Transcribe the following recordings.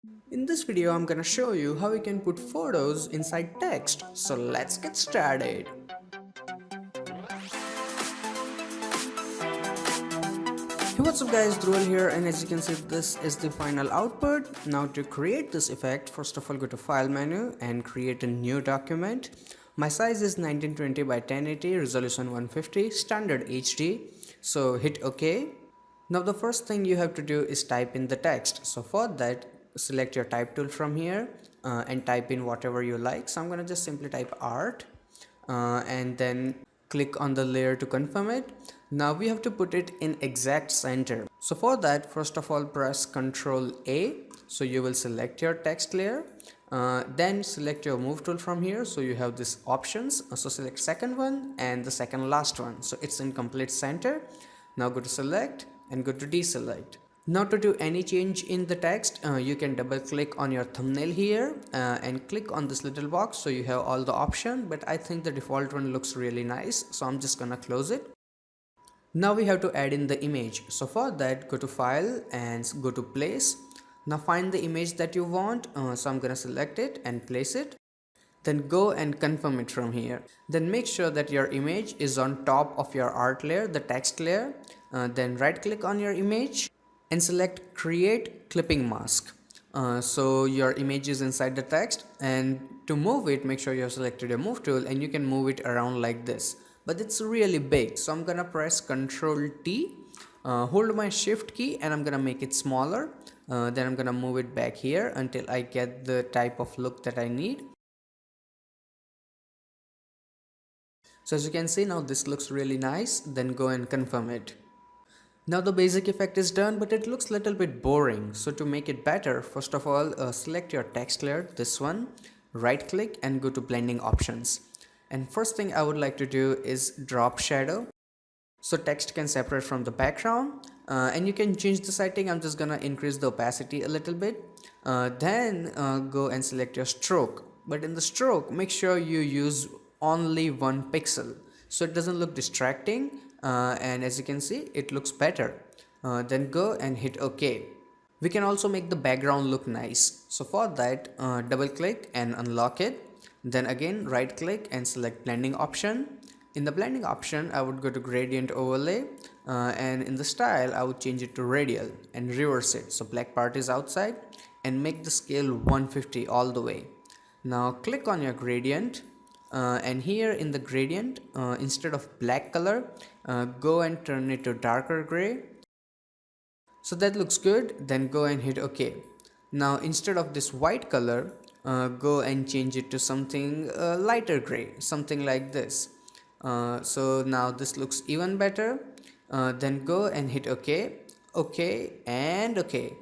In this video, I'm gonna show you how you can put photos inside text. So let's get started. Hey, what's up guys, Dhruval here, and as you can see, this is the final output. Now to create this effect, first of all go to File menu and create a new document. My size is 1920 by 1080, resolution 150, standard HD. So hit OK. Now the first thing you have to do is type in the text. So for that, select your type tool from here and type in whatever you like. So I'm gonna just simply type art and then click on the layer to confirm it. Now we have to put it in exact center. So for that, first of all press Ctrl A. So you will select your text layer. Then select your move tool from here. So you have these options. So select second one and the second last one. So it's in complete center. Now go to select and go to deselect. Now to do any change in the text, you can double click on your thumbnail here and click on this little box, so you have all the option, but I think the default one looks really nice, so I'm just gonna close it. Now we have to add in the image. So for that, go to file and go to place. Now find the image that you want. So I'm gonna select it and place it. Then go and confirm it from here. Then make sure that your image is on top of your art layer, the text layer. Then right click on your image and select create clipping mask. So your image is inside the text, and to move it, make sure you have selected your move tool and you can move it around like this. But it's really big, so I'm gonna press Ctrl T, hold my shift key, and I'm gonna make it smaller. Then I'm gonna move it back here until I get the type of look that I need. So as you can see, now this looks really nice. Then go and confirm it. Now the basic effect is done, but it looks a little bit boring. So to make it better, first of all, select your text layer, this one, right click and go to blending options. And first thing I would like to do is drop shadow, so text can separate from the background. And you can change the setting. I'm just gonna increase the opacity a little bit. Then go and select your stroke, but in the stroke make sure you use only 1 pixel so it doesn't look distracting, and as you can see it looks better. Then go and hit OK. We can also make the background look nice. So for that, double click and unlock it. Then again right click and select blending option. In the blending option, I would go to gradient overlay, and in the style I would change it to radial and reverse it so black part is outside, and make the scale 150 all the way. Now click on your gradient, and here in the gradient, instead of black color, go and turn it to darker gray. So that looks good. Then go and hit OK. Now instead of this white color, go and change it to something lighter gray, something like this. So now this looks even better. Then go and hit OK, OK and OK.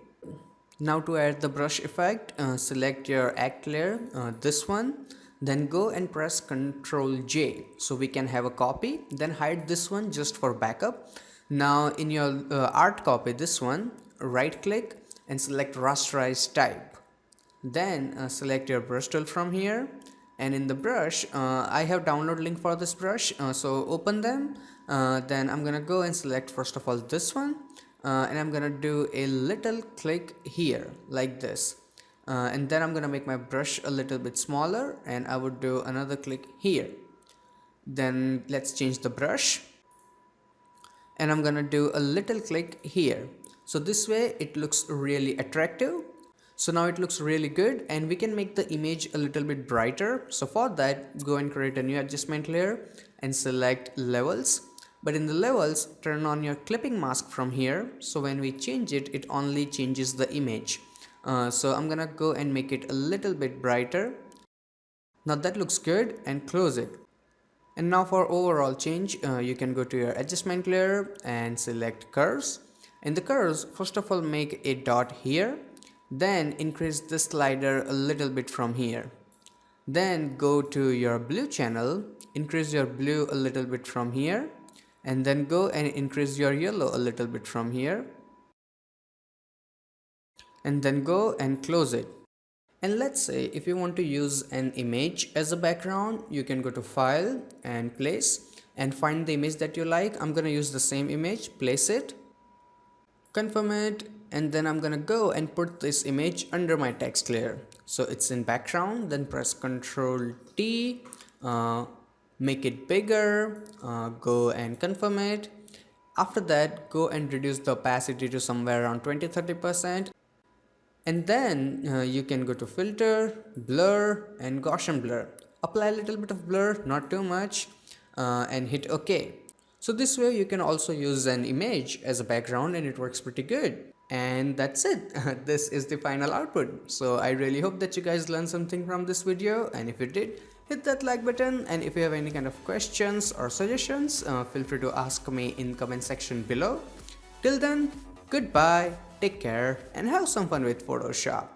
Now to add the brush effect, select your act layer, this one. Then go and press Ctrl J so we can have a copy. Then hide this one just for backup. Now in your art copy, this one, right click and select rasterize type. Then select your brush tool from here, and in the brush, I have download link for this brush, so open them. Then I'm gonna go and select first of all this one, and I'm gonna do a little click here like this, and then I'm gonna make my brush a little bit smaller, and I would do another click here. Then let's change the brush, and I'm gonna do a little click here. So this way it looks really attractive. So now it looks really good, and we can make the image a little bit brighter. So for that, go and create a new adjustment layer and select levels. But in the levels, turn on your clipping mask from here. So when we change it, it only changes the image. So I'm gonna go and make it a little bit brighter. Now that looks good, and close it. And now for overall change, you can go to your adjustment layer and select curves. In the curves, first of all make a dot here. Then increase the slider a little bit from here. Then go to your blue channel, increase your blue a little bit from here, and then go and increase your yellow a little bit from here, and then go and close it. And let's say if you want to use an image as a background, you can go to file and place and find the image that you like. I'm gonna use the same image, place it, confirm it, and then I'm gonna go and put this image under my text layer. So it's in background, then press Ctrl T, make it bigger, go and confirm it. After that, go and reduce the opacity to somewhere around 20-30%. And then you can go to filter, blur and Gaussian blur. Apply a little bit of blur, not too much, and hit OK. So this way you can also use an image as a background and it works pretty good. And that's it. This is the final output. So I really hope that you guys learned something from this video, and if you did, hit that like button, and if you have any kind of questions or suggestions, feel free to ask me in comment section below. Till then, goodbye, take care and have some fun with Photoshop.